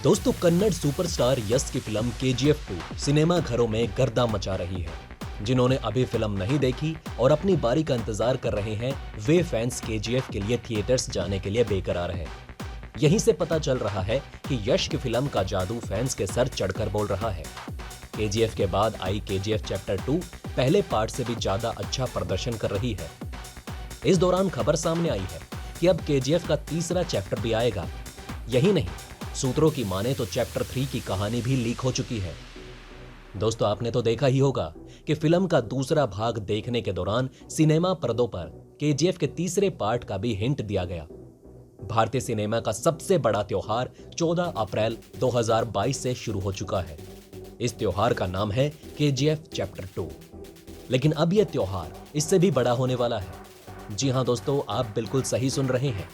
दोस्तों, कन्नड़ सुपरस्टार यश की film KGF 2 cinema घरों में गर्दा मचा रही है। जिन्होंने अभी फिल्म नहीं देखी और अपनी बारी का इंतजार कर रहे हैं, वे फैंस केजीएफ के लिए थिएटर्स जाने के लिए बेकरार हैं। यहीं से पता चल रहा है कि यश की फिल्म का जादू फैंस के सर चढ़कर बोल रहा है। केजीएफ के बाद आई केजीएफ चैप्टर 2 पहले पार्ट से भी ज्यादा अच्छा प्रदर्शन कर रही है। इस दौरान खबर सामने आई है कि अब केजीएफ का तीसरा चैप्टर भी आएगा। यही नहीं, सूत्रों की माने तो चैप्टर 3 की कहानी भी लीक हो चुकी है। दोस्तों, आपने तो देखा ही होगा कि फिल्म का दूसरा भाग देखने के दौरान सिनेमा पर्दों पर केजीएफ के तीसरे पार्ट का भी हिंट दिया गया। भारतीय सिनेमा का सबसे बड़ा त्योहार 14 अप्रैल 2022 से शुरू हो चुका है। इस त्योहार का नाम है केजीएफ चैप्टर 2। लेकिन अब यह त्योहार इससे भी बड़ा होने वाला है। जी हां दोस्तों, आप बिल्कुल सही सुन रहे हैं।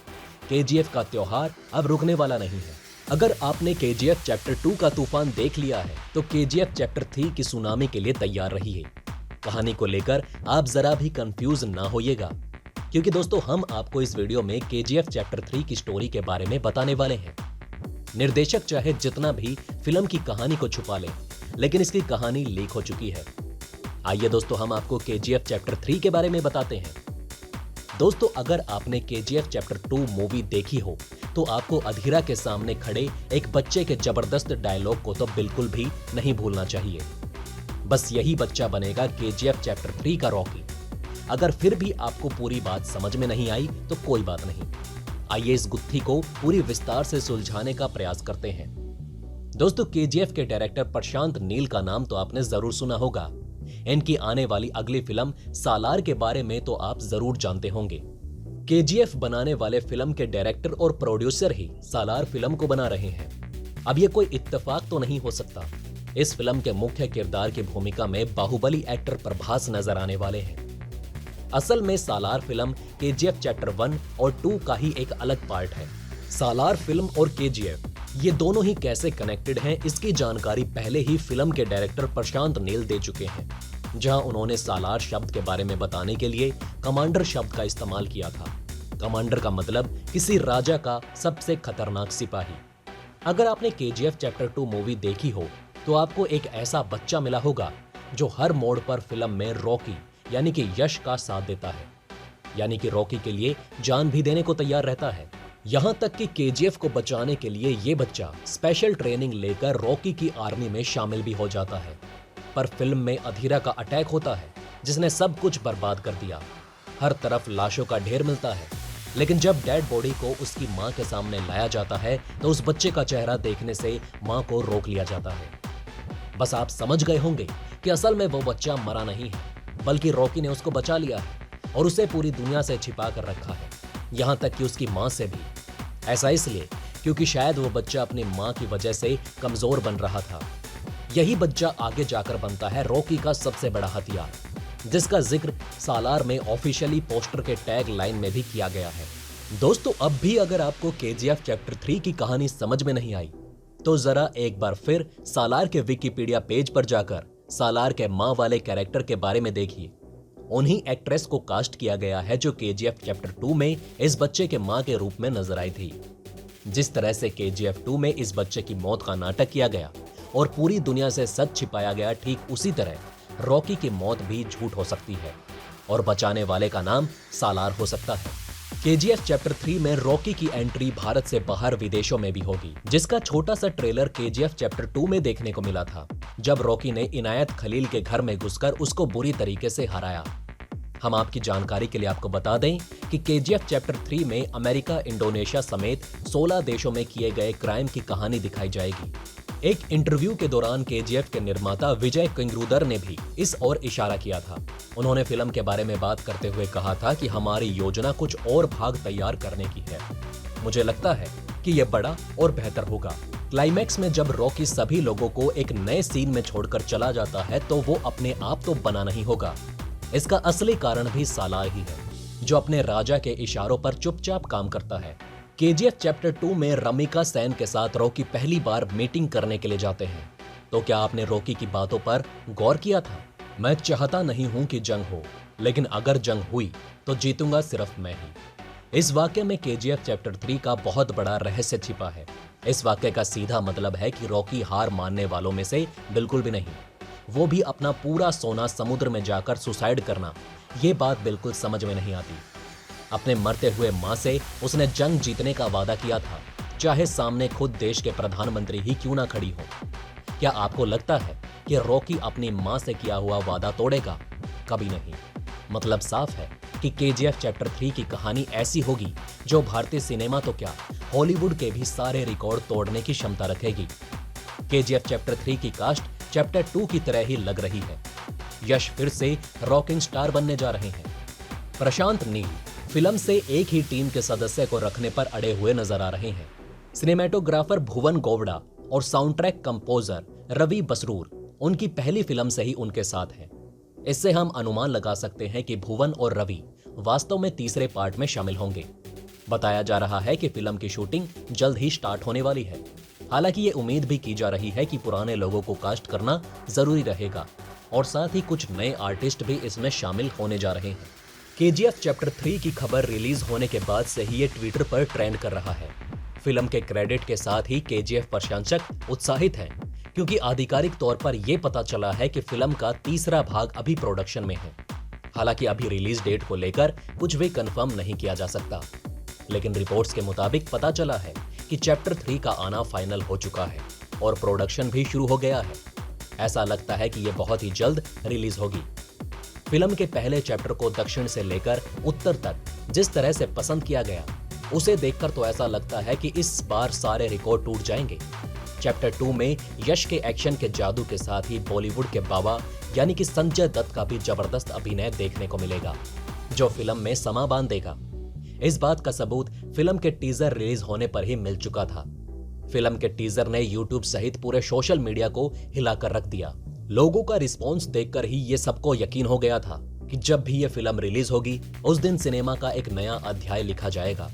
केजीएफ का त्योहार अब रुकने वाला नहीं है। अगर आपने केजीएफ चैप्टर 2 का तूफान देख लिया है तो केजीएफ चैप्टर 3 की सुनामी के लिए तैयार रहिए। कहानी को लेकर आप जरा भी कंफ्यूज ना होइएगा, क्योंकि दोस्तों हम आपको इस वीडियो में केजीएफ चैप्टर 3 की स्टोरी के बारे में बताने वाले हैं। निर्देशक चाहे जितना भी फिल्म की कहानी को छुपा ले, लेकिन इसकी कहानी लीक हो चुकी है। आइए दोस्तों, हम आपको केजीएफ चैप्टर 3 के बारे में बताते हैं। दोस्तों, अगर आपने केजीएफ चैप्टर 2 मूवी देखी हो तो आपको अधीरा के सामने खड़े एक बच्चे के जबरदस्त डायलॉग को तो बिल्कुल भी नहीं भूलना चाहिए। बस यही बच्चा बनेगा केजीएफ चैप्टर 3 का रॉकी। अगर फिर भी आपको पूरी बात समझ में नहीं आई तो कोई बात नहीं, आइए इस गुत्थी को पूरी विस्तार से सुलझाने का प्रयास करते हैं। दोस्तों, केजीएफ के डायरेक्टर प्रशांत नील का नाम तो आपने जरूर सुना होगा। इनकी आने वाली अगली फिल्म सालार के बारे में तो आप जरूर जानते होंगे। केजीएफ बनाने वाले फिल्म के डायरेक्टर और प्रोड्यूसर ही सालार फिल्म को बना रहे हैं। अब ये कोई इत्तेफाक तो नहीं हो सकता। इस फिल्म के मुख्य किरदार की भूमिका में बाहुबली एक्टर प्रभास नजर आने वाले हैं। असल में सालार फिल्म केजीएफ चैप्टर 1 और 2 का ही एक अलग पार्ट है। सालार फिल्म और केजीएफ ये दोनों ही कैसे कनेक्टेड हैं, इसकी जानकारी पहले ही फिल्म के डायरेक्टर प्रशांत नील दे चुके हैं, जहां उन्होंने सालार शब्द के बारे में बताने के लिए कमांडर शब्द का इस्तेमाल किया था। कमांडर का मतलब किसी राजा का सबसे खतरनाक सिपाही। अगर आपने केजीएफ चैप्टर 2 मूवी देखी हो तो आपको एक ऐसा बच्चा मिला होगा जो हर मोड़ पर फिल्म में रॉकी यानी कि यश का साथ देता है, यानी कि रॉकी के लिए जान भी देने को तैयार रहता है। यहां तक कि केजीएफ को बचाने के लिए ये बच्चा स्पेशल ट्रेनिंग लेकर रॉकी की आर्मी में शामिल भी हो जाता है। पर फिल्म में अधीरा का अटैक होता है जिसने सब कुछ बर्बाद कर दिया। हर तरफ लाशों का ढेर मिलता है, लेकिन जब डेड बॉडी को उसकी मां के सामने लाया जाता है तो उस बच्चे का चेहरा देखने से मां को रोक लिया जाता है। बस आप समझ गए होंगे कि असल में वो बच्चा मरा नहीं है, बल्कि रॉकी ने उसको बचा लिया है और उसे पूरी दुनिया से छिपा कर रखा है, यहां तक कि उसकी मां से भी। ऐसा इसलिए क्योंकि शायद वो बच्चा अपनी मां की वजह से कमजोर बन रहा था। यही बच्चा आगे जाकर बनता है रॉकी का सबसे बड़ा हथियार, जिसका जिक्र सालार में ऑफिशियली पोस्टर के टैग लाइन में भी किया गया है। दोस्तों, अब भी अगर आपको केजीएफ चैप्टर 3 की कहानी समझ में नहीं आई तो जरा एक बार फिर सालार के विकिपीडिया पेज पर जाकर सालार के मां वाले कैरेक्टर के बारे में देखिए। उन्हीं एक्ट्रेस को कास्ट किया गया है जो केजीएफ चैप्टर 2 में इस बच्चे के मां के रूप में नजर आई थी। जिस तरह से केजीएफ 2 में इस बच्चे की मौत का नाटक किया गया और पूरी दुनिया से सच छिपाया गया, ठीक उसी तरह रॉकी की मौत भी झूठ हो सकती है और बचाने वाले का नाम सालार हो सकता है। केजीएफ चैप्टर 3 में रॉकी की एंट्री भारत से बाहर विदेशों में भी होगी, जिसका छोटा सा ट्रेलर केजीएफ चैप्टर 2 में देखने को मिला था, जब रॉकी ने इनायत खलील के घर में घुसकर उसको बुरी तरीके से हराया। हम आपकी जानकारी के लिए आपको बता दें कि केजीएफ चैप्टर 3 में अमेरिका, इंडोनेशिया समेत 16 देशों में किए गए क्राइम की कहानी दिखाई जाएगी। एक इंटरव्यू के दौरान केजीएफ के निर्माता विजय किंगरुदर ने भी इस ओर इशारा किया था। उन्होंने फिल्म के बारे में बात करते हुए कहा था कि हमारी योजना कुछ और भाग तैयार करने की है। मुझे लगता है कि यह बड़ा और बेहतर होगा। क्लाइमैक्स में जब रॉकी सभी लोगों को एक नए सीन में छोड़कर चला जाता है तो वो अपने आप तो बना नहीं होगा। इसका असली कारण भी सालार ही है, जो अपने राजा के इशारों पर चुपचाप काम करता है। केजीएफ चैप्टर 2 में रमिका सेन के साथ रॉकी पहली बार मीटिंग करने के लिए जाते हैं। तो क्या आपने रॉकी की बातों पर गौर किया था? मैं चाहता नहीं हूं कि जंग हो, लेकिन अगर जंग हुई तो जीतूंगा सिर्फ मैं ही। इस वाक्य में केजीएफ चैप्टर 3 का बहुत बड़ा रहस्य छिपा है। इस वाक्य का सीधा मतलब है कि रॉकी हार मानने वालों में से बिल्कुल भी नहीं, वो भी अपना पूरा सोना समुद्र में जाकर सुसाइड करना, ये बात बिल्कुल समझ में नहीं आती। अपने मरते हुए मां से उसने जंग जीतने का वादा किया था, चाहे सामने खुद देश के प्रधानमंत्री ही क्यों ना खड़ी हो। क्या आपको लगता है कि रॉकी अपनी मां से किया हुआ वादा तोड़ेगा? कभी नहीं। मतलब साफ है कि केजीएफ चैप्टर 3 की कहानी ऐसी होगी जो भारतीय सिनेमा तो क्या, हॉलीवुड के भी सारे रिकॉर्ड तोड़ने की क्षमता रखेगी। केजीएफ चैप्टर 3 की कास्ट चैप्टर 2 की तरह ही लग रही है। यश फिर से रॉकिंग स्टार बनने जा रहे हैं। प्रशांत नील फिल्म से एक ही टीम के सदस्य को रखने पर अड़े हुए नजर आ रहे हैं। सिनेमेटोग्राफर भुवन गौवड़ा और sound track composer Ravi Basrur उनकी पहली फिल्म से ही उनके साथ हैं। इससे हम अनुमान लगा सकते हैं कि भुवन और रवि वास्तव में तीसरे पार्ट में शामिल होंगे। बताया जा रहा है कि फिल्म की शूटिंग जल्द ही स्टार्ट होने वाली है। हालांकि ये उम्मीद भी की जा रही है कि पुराने लोगों को कास्ट करना जरूरी रहेगा और साथ ही कुछ नए आर्टिस्ट भी इसमें शामिल होने जा रहे हैं। केजीएफ चैप्टर 3 की खबर रिलीज होने के बाद से ही ये ट्विटर पर ट्रेंड कर रहा है। फिल्म के क्रेडिट के साथ ही केजीएफ प्रशंसक उत्साहित हैं, क्योंकि आधिकारिक तौर पर यह पता चला है कि फिल्म का तीसरा भाग अभी प्रोडक्शन में है। हालांकि अभी रिलीज डेट को लेकर कुछ भी कंफर्म नहीं किया जा सकता, लेकिन रिपोर्ट्स के मुताबिक पता चला है कि चैप्टर 3 का आना फाइनल हो चुका है और प्रोडक्शन भी शुरू हो गया है। ऐसा लगता है कि यह बहुत ही जल्द रिलीज होगी। फिल्म के पहले चैप्टर को दक्षिण से लेकर उत्तर तक जिस तरह से पसंद किया गया, उसे देखकर तो ऐसा लगता है कि इस बार सारे रिकॉर्ड टूट जाएंगे। चैप्टर 2 में यश के एक्शन के जादू के साथ ही बॉलीवुड के बाबा यानी कि संजय दत्त का भी जबरदस्त अभिनय देखने को मिलेगा, जो फिल्म में समा बांध देगा। इस बात का सबूत फिल्म के टीजर रिलीज होने पर ही मिल चुका था। फिल्म के टीजर ने यूट्यूब सहित पूरे सोशल मीडिया को हिलाकर रख दिया। लोगों का रिस्पॉन्स देखकर ही ये सबको यकीन हो गया था कि जब भी ये फिल्म रिलीज होगी, उस दिन सिनेमा का एक नया अध्याय लिखा जाएगा।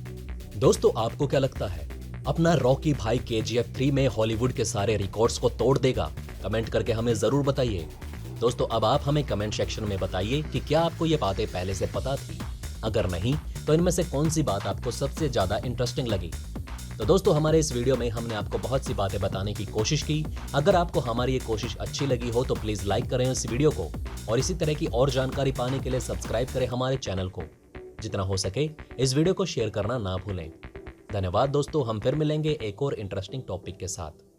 दोस्तों, आपको क्या लगता है? अपना रॉकी भाई केजीएफ 3 में हॉलीवुड के सारे रिकॉर्ड्स को तोड़ देगा? कमेंट करके हमें जरूर बताइए। दोस्तों, अब आप हमें कमेंट सेक्शन में बताइए कि क्या आपको ये बातें पहले से पता थी? अगर नहीं, तो इनमें से कौन सी बात आपको सबसे ज्यादा इंटरेस्टिंग लगी? तो दोस्तों, हमारे इस वीडियो में हमने आपको बहुत सी बातें बताने की कोशिश की। अगर आपको हमारी ये कोशिश अच्छी लगी हो तो प्लीज लाइक करें इस वीडियो को, और इसी तरह की और जानकारी पाने के लिए सब्सक्राइब करें हमारे चैनल को। जितना हो सके इस वीडियो को शेयर करना ना भूलें। धन्यवाद दोस्तों, हम फिर मिलेंगे एक और इंटरेस्टिंग टॉपिक के साथ।